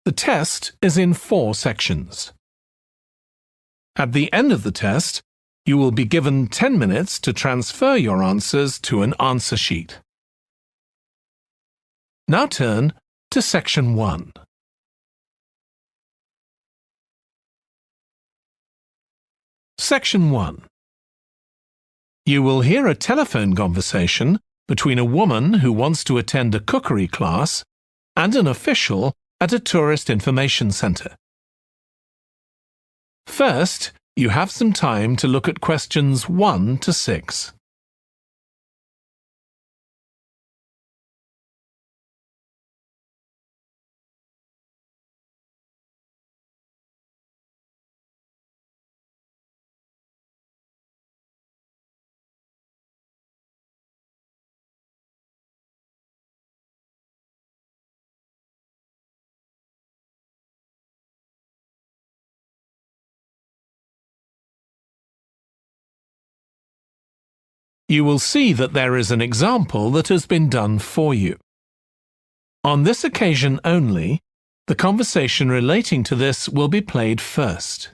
The test is in 4 sections. At the end of the test, you will be given 10 minutes to transfer your answers to an answer sheet. Now turn to Section 1. Section 1. You will hear a telephone conversation between a woman who wants to attend a cookery class and an official at a tourist information centre. First, you have some time to look at questions 1 to 6. You will see that there is an example that has been done for you. On this occasion only, the conversation relating to this will be played first.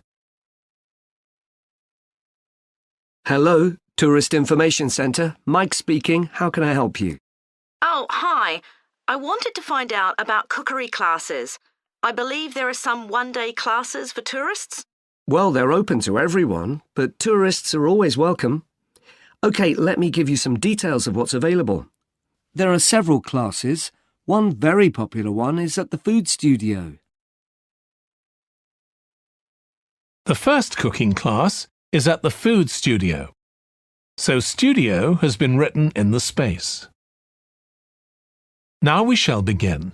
Hello, Tourist Information Centre. Mike speaking. How can I help you? Oh, hi. I wanted to find out about cookery classes. I believe there are some one-day classes for tourists. Well, they're open to everyone, but tourists are always welcome. OK, let me give you some details of what's available. There are several classes. One very popular one is at the food studio. The first cooking class is at the food studio, so studio has been written in the space. Now we shall begin.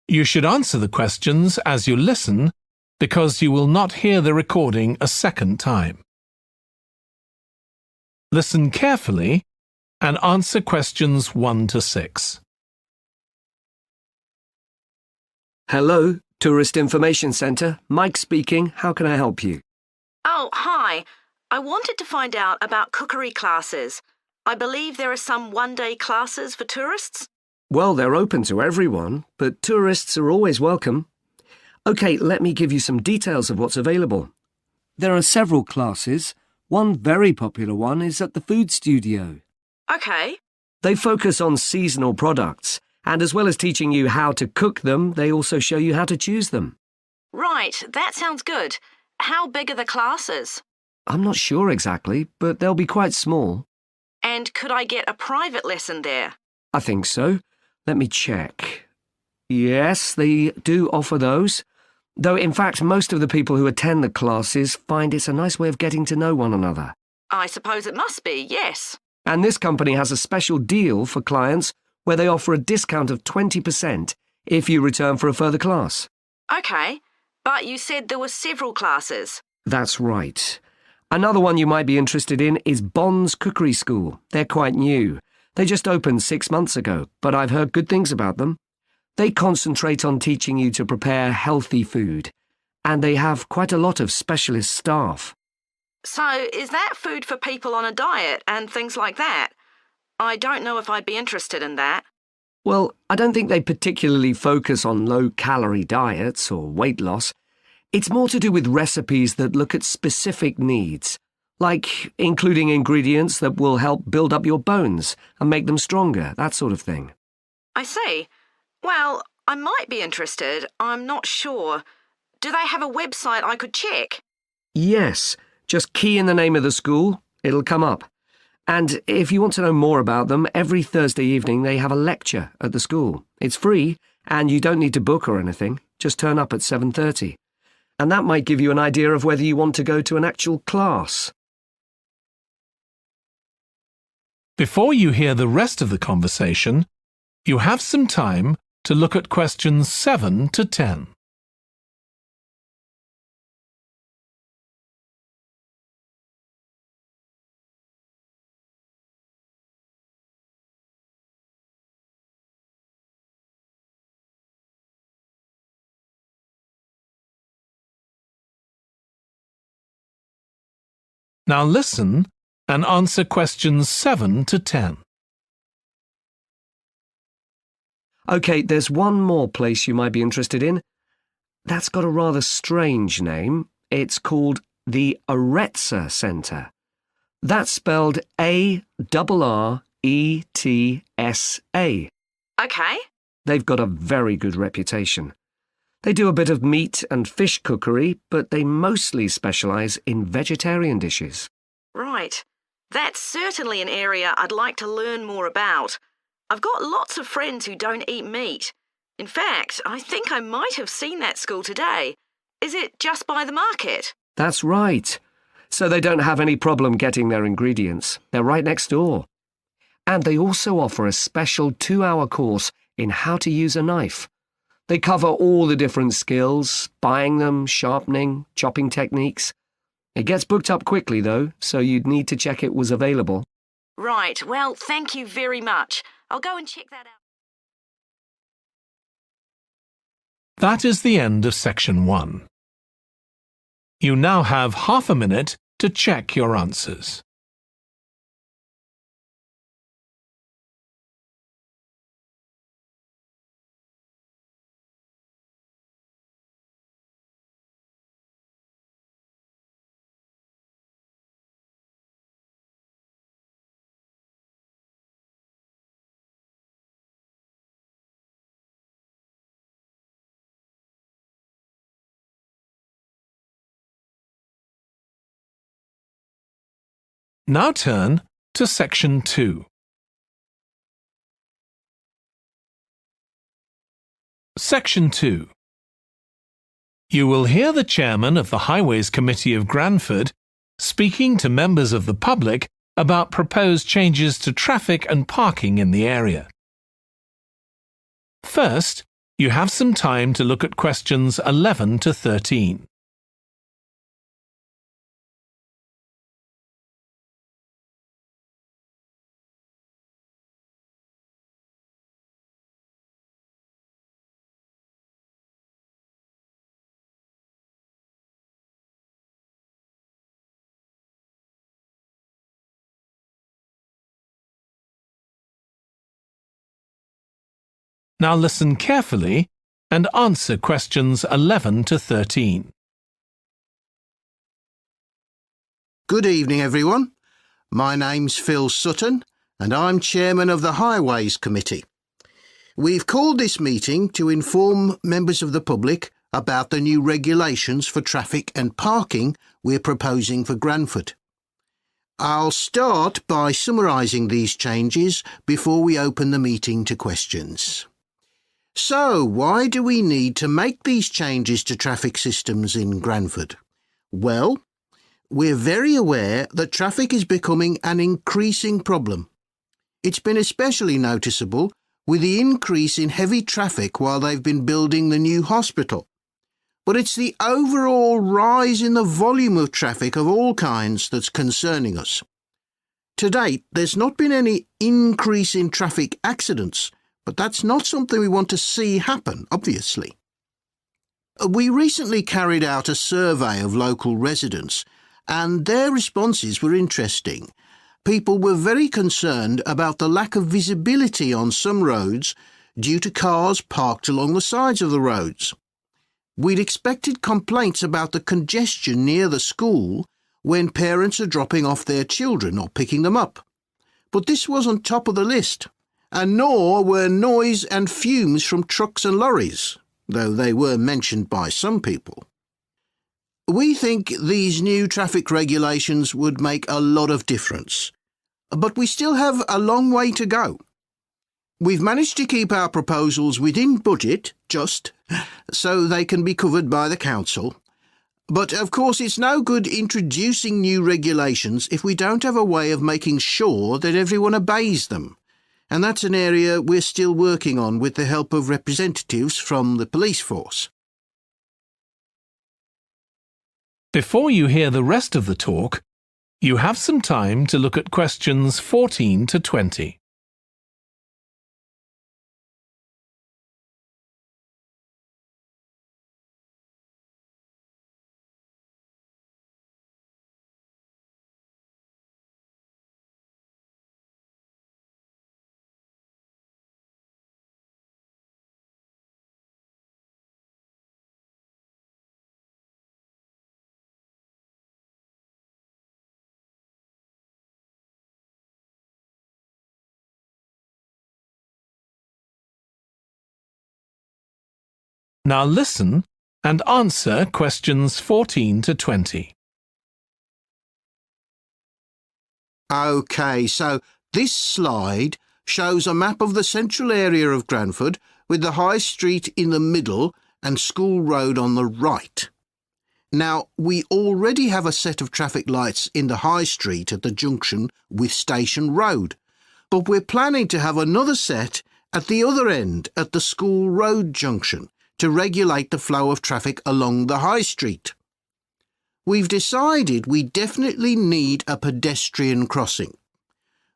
You should answer the questions as you listen because you will not hear the recording a second time. Listen carefully and answer questions 1 to 6. Hello, Tourist Information Centre. Mike speaking. How can I help you? Oh, hi. I wanted to find out about cookery classes. I believe there are some one-day classes for tourists. Well, they're open to everyone, but tourists are always welcome. OK, let me give you some details of what's available. There are several classes. One very popular one is at the food studio. OK. They focus on seasonal products, and as well as teaching you how to cook them, they also show you how to choose them. Right, that sounds good. How big are the classes? I'm not sure exactly, but they'll be quite small. And could I get a private lesson there? I think so. Let me check. Yes, they do offer those. Though, in fact, most of the people who attend the classes find it's a nice way of getting to know one another. I suppose it must be, yes. And this company has a special deal for clients where they offer a discount of 20% if you return for a further class. OK, but you said there were several classes. That's right. Another one you might be interested in is Bond's Cookery School. They're quite new. They just opened 6 months ago, but I've heard good things about them. They concentrate on teaching you to prepare healthy food, and they have quite a lot of specialist staff. So, is that food for people on a diet and things like that? I don't know if I'd be interested in that. Well, I don't think they particularly focus on low-calorie diets or weight loss. It's more to do with recipes that look at specific needs, like including ingredients that will help build up your bones and make them stronger, that sort of thing. I see. Well, I might be interested. I'm not sure. Do they have a website I could check? Yes. Just key in the name of the school. It'll come up. And if you want to know more about them, every Thursday evening they have a lecture at the school. It's free, and you don't need to book or anything. Just turn up at 7:30. And that might give you an idea of whether you want to go to an actual class. Before you hear the rest of the conversation, you have some time to look at questions 7 to 10. Now listen and answer questions 7 to 10. OK, there's one more place you might be interested in. That's got a rather strange name. It's called the Aretsa Centre. That's spelled A-R-R-E-T-S-A. OK. They've got a very good reputation. They do a bit of meat and fish cookery, but they mostly specialise in vegetarian dishes. Right. That's certainly an area I'd like to learn more about. I've got lots of friends who don't eat meat. In fact, I think I might have seen that school today. Is it just by the market? That's right. So they don't have any problem getting their ingredients. They're right next door. And they also offer a special 2-hour course in how to use a knife. They cover all the different skills, buying them, sharpening, chopping techniques. It gets booked up quickly, though, so you'd need to check it was available. Right, well, thank you very much. I'll go and check that out. That is the end of section 1. You now have half a minute to check your answers. Now turn to section 2. Section 2. You will hear the chairman of the Highways Committee of Granford speaking to members of the public about proposed changes to traffic and parking in the area. First, you have some time to look at questions 11 to 13. Now listen carefully and answer questions 11 to 13. Good evening, everyone. My name's Phil Sutton, and I'm chairman of the Highways Committee. We've called this meeting to inform members of the public about the new regulations for traffic and parking we're proposing for Granford. I'll start by summarising these changes before we open the meeting to questions. So, why do we need to make these changes to traffic systems in Granford? Well, we're very aware that traffic is becoming an increasing problem. It's been especially noticeable with the increase in heavy traffic while they've been building the new hospital. But it's the overall rise in the volume of traffic of all kinds that's concerning us. To date, there's not been any increase in traffic accidents, but that's not something we want to see happen, obviously. We recently carried out a survey of local residents, and their responses were interesting. People were very concerned about the lack of visibility on some roads due to cars parked along the sides of the roads. We'd expected complaints about the congestion near the school when parents are dropping off their children or picking them up. But this wasn't top of the list, and nor were noise and fumes from trucks and lorries, though they were mentioned by some people. We think these new traffic regulations would make a lot of difference, but we still have a long way to go. We've managed to keep our proposals within budget, so they can be covered by the council. But of course it's no good introducing new regulations if we don't have a way of making sure that everyone obeys them. And that's an area we're still working on with the help of representatives from the police force. Before you hear the rest of the talk, you have some time to look at questions 14 to 20. Now listen and answer questions 14 to 20. OK, so this slide shows a map of the central area of Granford with the High Street in the middle and School Road on the right. Now, we already have a set of traffic lights in the High Street at the junction with Station Road, but we're planning to have another set at the other end at the School Road junction to regulate the flow of traffic along the High Street. We've decided we definitely need a pedestrian crossing.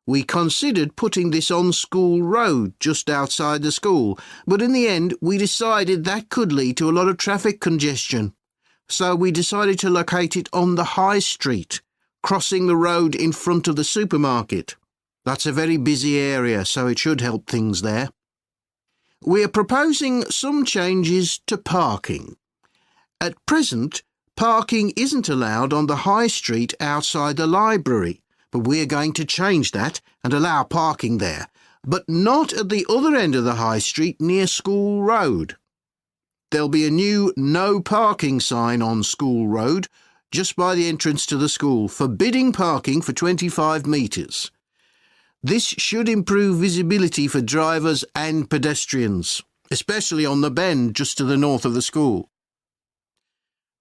We considered putting this on School Road just outside the school, but in the end we decided that could lead to a lot of traffic congestion. So we decided to locate it on the High Street, crossing the road in front of the supermarket. That's a very busy area, so it should help things there. We are proposing some changes to parking. At present, parking isn't allowed on the High Street outside the library, but we're going to change that and allow parking there, but not at the other end of the High Street near School Road. There'll be a new no parking sign on School Road just by the entrance to the school, forbidding parking for 25 metres. This should improve visibility for drivers and pedestrians, especially on the bend just to the north of the school.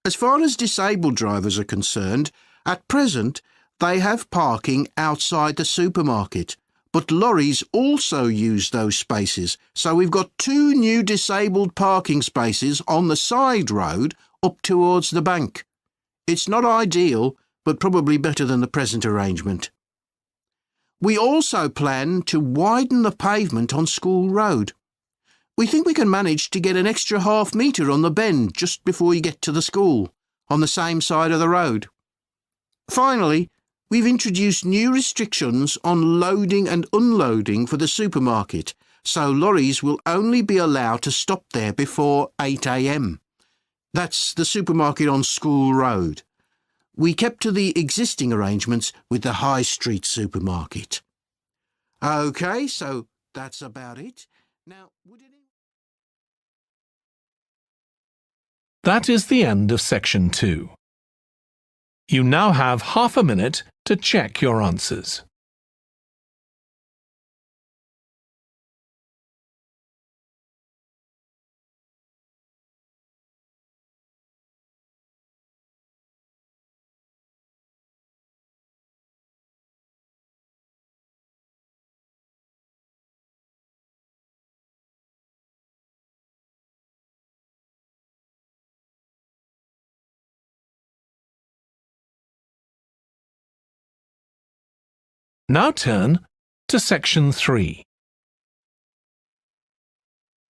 As far as disabled drivers are concerned, at present they have parking outside the supermarket, but lorries also use those spaces, so we've got 2 new disabled parking spaces on the side road up towards the bank. It's not ideal, but probably better than the present arrangement. We also plan to widen the pavement on School Road. We think we can manage to get an extra half metre on the bend just before you get to the school, on the same side of the road. Finally, we've introduced new restrictions on loading and unloading for the supermarket, so lorries will only be allowed to stop there before 8 a.m. That's the supermarket on School Road. We kept to the existing arrangements with the High Street supermarket. OK, so that's about it. Now, That is the end of section 2. You now have half a minute to check your answers. Now turn to section 3.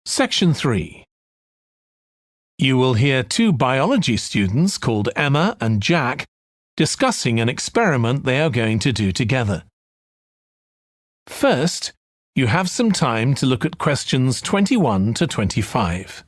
Section 3. You will hear 2 biology students called Emma and Jack discussing an experiment they are going to do together. First, you have some time to look at questions 21 to 25.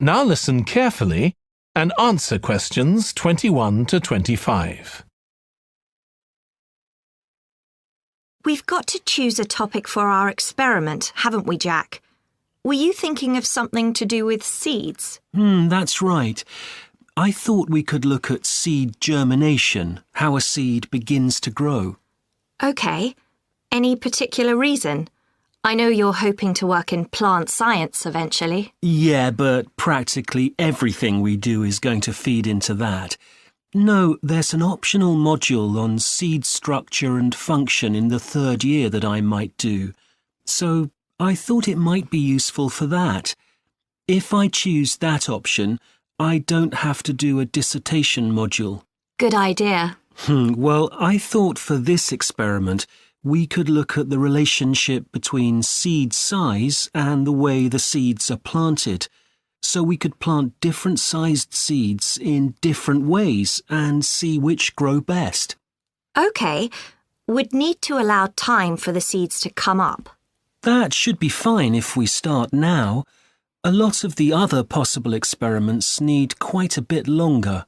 Now listen carefully and answer questions 21 to 25. We've got to choose a topic for our experiment, haven't we, Jack? Were you thinking of something to do with seeds? That's right. I thought we could look at seed germination, how a seed begins to grow. OK. Any particular reason? I know you're hoping to work in plant science eventually. Yeah, but practically everything we do is going to feed into that. No, there's an optional module on seed structure and function in the 3rd year that I might do. So I thought it might be useful for that. If I choose that option, I don't have to do a dissertation module. Good idea. Well, I thought for this experiment, We could look at the relationship between seed size and the way the seeds are planted. So we could plant different sized seeds in different ways and see which grow best. OK, we'd need to allow time for the seeds to come up. That should be fine if we start now. A lot of the other possible experiments need quite a bit longer.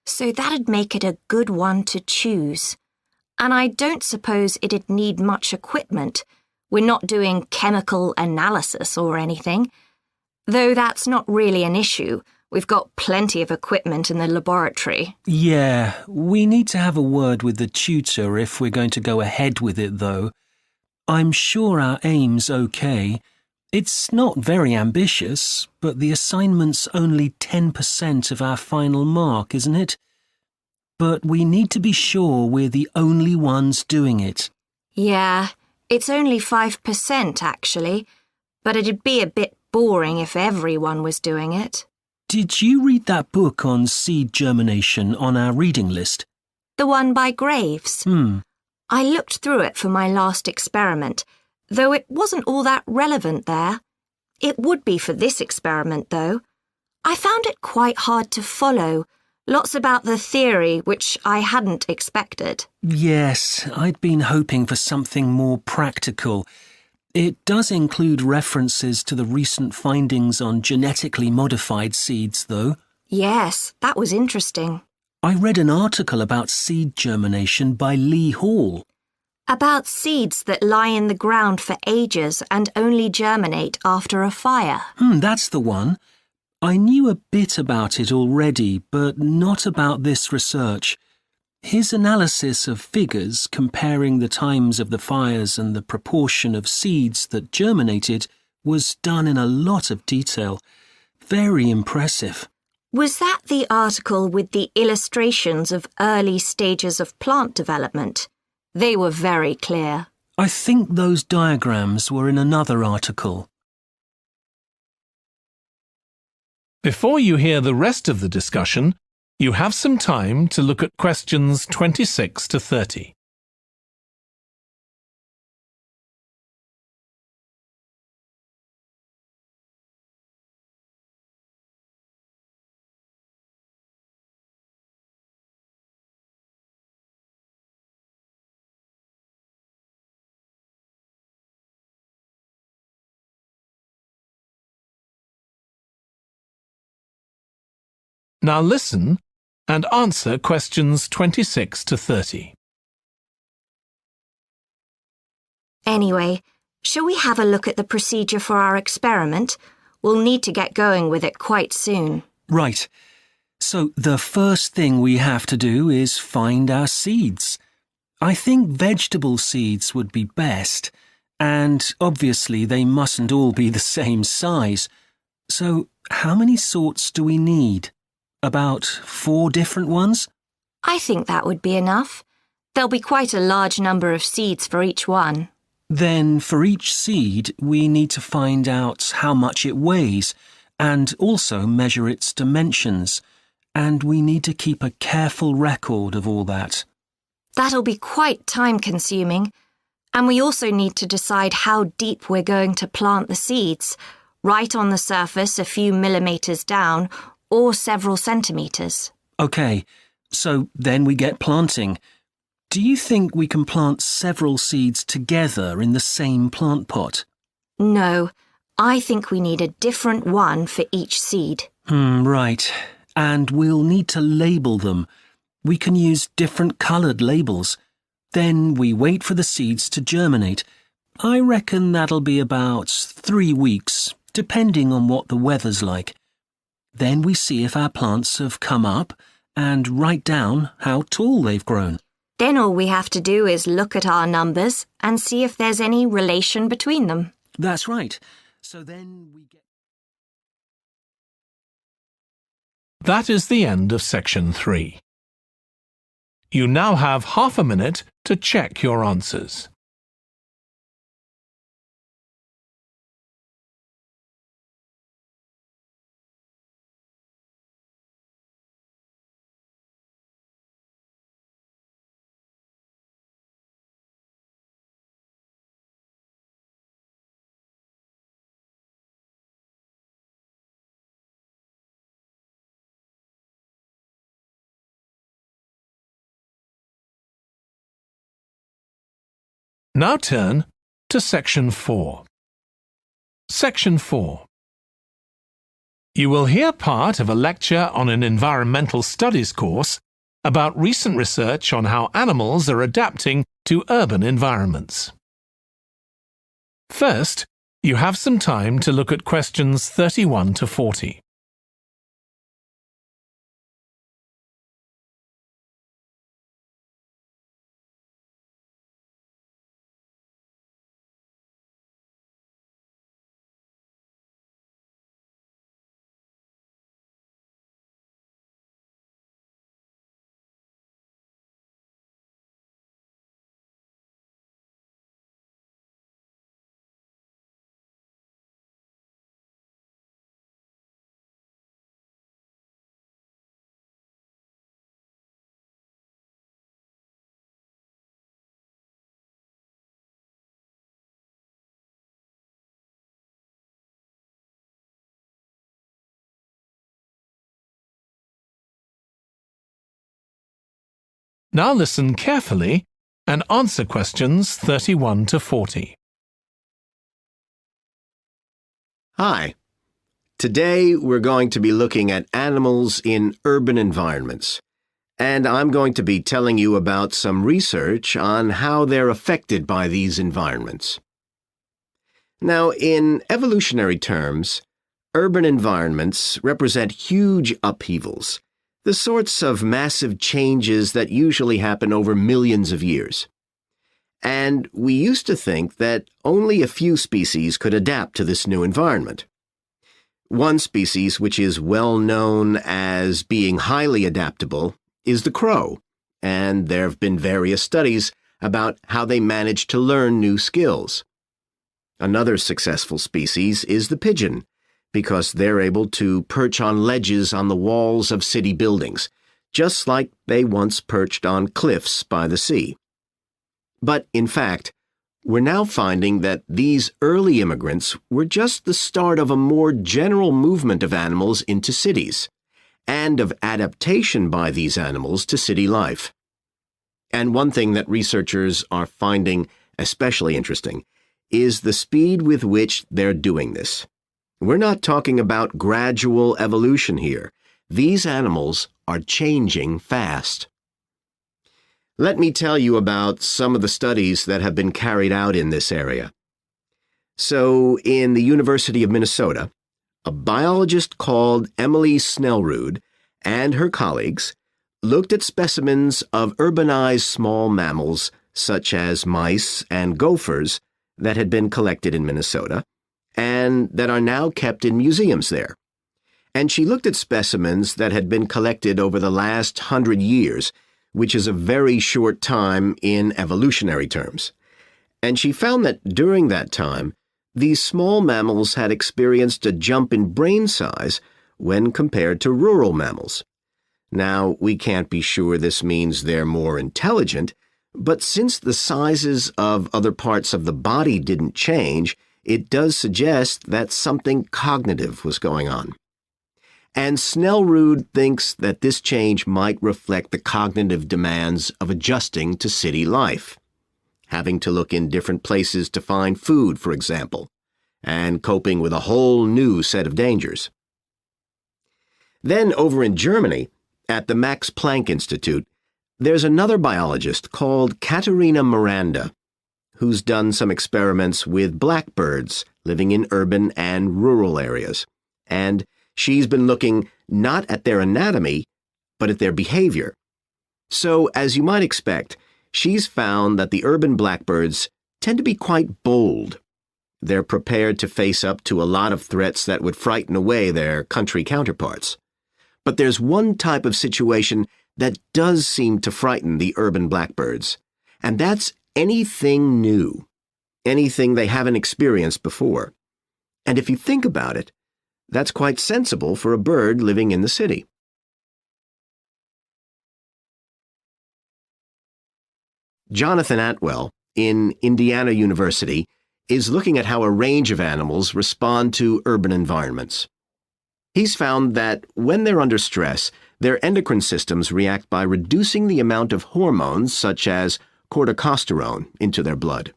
So that'd make it a good one to choose. And I don't suppose it'd need much equipment. We're not doing chemical analysis or anything. Though that's not really an issue. We've got plenty of equipment in the laboratory. Yeah, we need to have a word with the tutor if we're going to go ahead with it, though. I'm sure our aim's okay. It's not very ambitious, but the assignment's only 10% of our final mark, isn't it? But we need to be sure we're the only ones doing it. Yeah, it's only 5% actually, but it'd be a bit boring if everyone was doing it. Did you read that book on seed germination on our reading list? The one by Graves? I looked through it for my last experiment, though it wasn't all that relevant there. It would be for this experiment, though. I found it quite hard to follow. Lots about the theory, which I hadn't expected. Yes, I'd been hoping for something more practical. It does include references to the recent findings on genetically modified seeds, though. Yes, that was interesting. I read an article about seed germination by Lee Hall. About seeds that lie in the ground for ages and only germinate after a fire. That's the one. I knew a bit about it already, but not about this research. His analysis of figures comparing the times of the fires and the proportion of seeds that germinated was done in a lot of detail. Very impressive. Was that the article with the illustrations of early stages of plant development? They were very clear. I think those diagrams were in another article. Before you hear the rest of the discussion, you have some time to look at questions 26 to 30. Now listen and answer questions 26 to 30. Anyway, shall we have a look at the procedure for our experiment? We'll need to get going with it quite soon. Right. So the first thing we have to do is find our seeds. I think vegetable seeds would be best, and obviously they mustn't all be the same size. So how many sorts do we need? About 4 different ones? I think that would be enough. There'll be quite a large number of seeds for each one. Then for each seed, we need to find out how much it weighs and also measure its dimensions. And we need to keep a careful record of all that. That'll be quite time-consuming. And we also need to decide how deep we're going to plant the seeds, right on the surface a few millimetres down or several centimetres. OK, so then we get planting. Do you think we can plant several seeds together in the same plant pot? No, I think we need a different one for each seed. Right. And we'll need to label them. We can use different coloured labels. Then we wait for the seeds to germinate. I reckon that'll be about 3 weeks, depending on what the weather's like. Then we see if our plants have come up and write down how tall they've grown. Then all we have to do is look at our numbers and see if there's any relation between them. That's right. So then we get... That is the end of section 3. You now have half a minute to check your answers. Now turn to Section 4. Section 4. You will hear part of a lecture on an environmental studies course about recent research on how animals are adapting to urban environments. First, you have some time to look at questions 31 to 40. Now listen carefully and answer questions 31 to 40. Hi. Today we're going to be looking at animals in urban environments, and I'm going to be telling you about some research on how they're affected by these environments. Now, in evolutionary terms, urban environments represent huge upheavals, the sorts of massive changes that usually happen over millions of years. And we used to think that only a few species could adapt to this new environment. One species which is well known as being highly adaptable is the crow, and there have been various studies about how they manage to learn new skills. Another successful species is the pigeon, because they're able to perch on ledges on the walls of city buildings, just like they once perched on cliffs by the sea. But, in fact, we're now finding that these early immigrants were just the start of a more general movement of animals into cities, and of adaptation by these animals to city life. And one thing that researchers are finding especially interesting is the speed with which they're doing this. We're not talking about gradual evolution here. These animals are changing fast. Let me tell you about some of the studies that have been carried out in this area. So, in the University of Minnesota, a biologist called Emily Snellrud and her colleagues looked at specimens of urbanized small mammals such as mice and gophers that had been collected in Minnesota and that are now kept in museums there. And she looked at specimens that had been collected over the last 100 years, which is a very short time in evolutionary terms. And she found that during that time, these small mammals had experienced a jump in brain size when compared to rural mammals. Now, we can't be sure this means they're more intelligent, but since the sizes of other parts of the body didn't change, it does suggest that something cognitive was going on. And Snellrud thinks that this change might reflect the cognitive demands of adjusting to city life, having to look in different places to find food, for example, and coping with a whole new set of dangers. Then over in Germany, at the Max Planck Institute, there's another biologist called Katharina Miranda, who's done some experiments with blackbirds living in urban and rural areas. And she's been looking not at their anatomy, but at their behavior. So, as you might expect, she's found that the urban blackbirds tend to be quite bold. They're prepared to face up to a lot of threats that would frighten away their country counterparts. But there's one type of situation that does seem to frighten the urban blackbirds, and that's anything new, anything they haven't experienced before. And if you think about it, that's quite sensible for a bird living in the city. Jonathan Atwell, in Indiana University, is looking at how a range of animals respond to urban environments. He's found that when they're under stress, their endocrine systems react by reducing the amount of hormones such as corticosterone into their blood.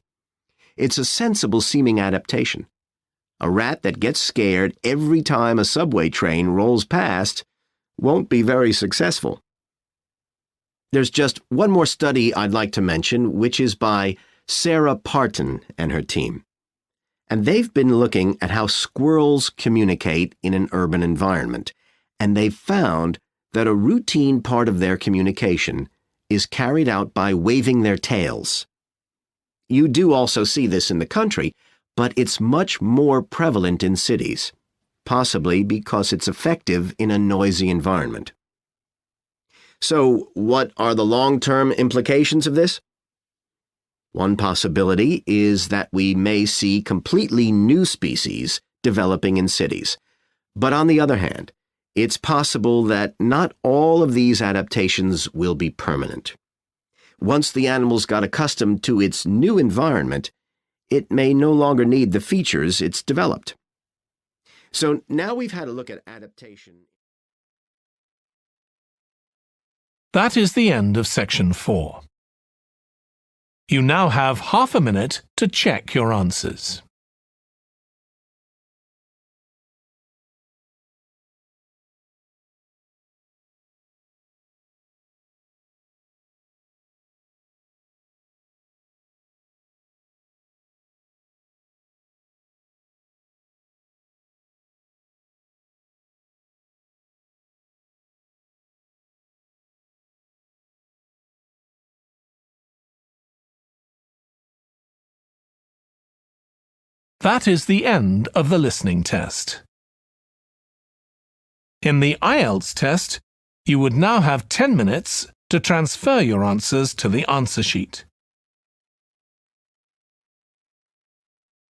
It's a sensible-seeming adaptation. A rat that gets scared every time a subway train rolls past won't be very successful. There's just one more study I'd like to mention, which is by Sarah Parton and her team. And they've been looking at how squirrels communicate in an urban environment, and they've found that a routine part of their communication is carried out by waving their tails. You do also see this in the country, but it's much more prevalent in cities, possibly because it's effective in a noisy environment. So, what are the long-term implications of this? One possibility is that we may see completely new species developing in cities. But on the other hand, it's possible that not all of these adaptations will be permanent. Once the animals got accustomed to its new environment, it may no longer need the features it's developed. So now we've had a look at adaptation. That is the end of section 4. You now have half a minute to check your answers. That is the end of the listening test. In the IELTS test, you would now have 10 minutes to transfer your answers to the answer sheet.